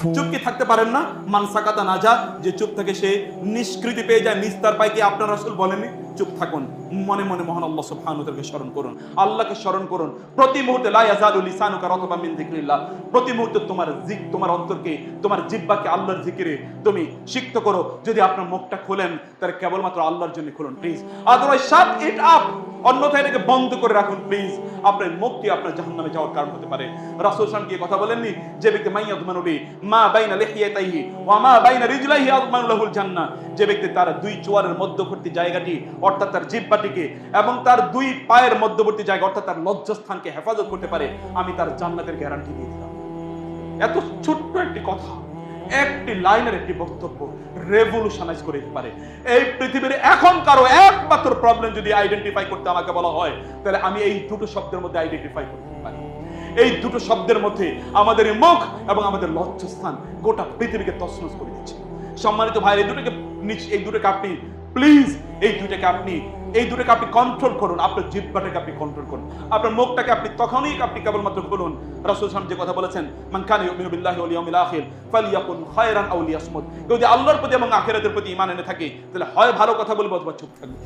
চুপ কি থাকতে পারেন না? মান সাকাতা নাজা, যে চুপ থাকে সে নিষ্কৃতি পেয়ে যায়, নিস্তার পায়। কি আপনার রাসূল বলেননি? চুপ থাকুন, মনে মনে মহান আল্লাহ সুবহানাহু ওয়া তাআলাকে স্মরণ করুন, আল্লাহকে স্মরণ করুন প্রতি মুহূর্তে। লা ইয়াজালু লিসানুকা রাতবাম মিন যিকরিল্লাহ, প্রতি মুহূর্তে তোমার অন্তরকে, তোমার জিহ্বাকে আল্লাহর জিকিরে তুমি সিক্ত করো। যদি আপনার মুখটা খোলেন তাহলে কেবলমাত্র আল্লাহর জন্য খুলুন please, otherwise shut it up, অন্যথায় এটাকে বন্ধ করে রাখুন প্লিজ। আপনার মুক্তি আপনার জাহান্নামে যাওয়ার কারণ হতে পারে। রাসূল সাল্লাল্লাহু আলাইহি ওয়াসাল্লাম কি কথা বলেননি? যে ব্যক্তি মাইয়াদমানু লি মা বাইনা লিহিয়াতাইহি ওয়া মা বাইনা রিজলাইহি আযমানু লাহুল জান্নাহ, যে ব্যক্তি তার দুই চোয়ালের মধ্যবর্তী জায়গাটি অর্থাৎ তার জিহ্বাটিকে এবং তার দুই পায়ের মধ্যবর্তী জায়গা অর্থাৎ তার লজ্জাস্থানকে হেফাজত করতে পারে, আমি তার জান্নাতের গ্যারান্টি দিয়ে দিলাম। এত ছোট্ট একটি কথা, একটি লাইনের একটি বক্তব্য রেভলিউশনাইজ করে দিতে পারে এই পৃথিবীর। এখন কারো একমাত্র প্রবলেম যদি আইডেন্টিফাই করতে আমাকে বলা হয়, তাহলে আমি এই দুটো শব্দের মধ্যে আইডেন্টিফাই করতে পারি। এই দুটো শব্দের মধ্যে আমাদের এই মুখ এবং আমাদের লজ্জাস্থান গোটা পৃথিবীকে তছনছ করে দিচ্ছে। সম্মানিত ভাই, এই দুটোকে আপনি প্লিজ, এই দুটোকে আপনি কন্ট্রোল করুন। আপনার জিহ্বাটাকে আপনি কন্ট্রোল করুন, আপনার মুখটাকে আপনি তখনই আপনি কেবলমাত্র খুলুন। রাসূল সাল্লাল্লাহু আলাইহি ওয়াসাল্লাম যে কথা বলেছেন, মান কানা ইউমিনু বিল্লাহি ওয়াল ইয়াউমিল আখির ফালিয়াকুল খায়রান আও লিয়াসমুত, কেউ যদি আল্লাহর প্রতি এবং আখিরাতের প্রতি ঈমান এনে থাকে তাহলে হয় ভালো কথা বলবে অথবা চুপ থাকবে।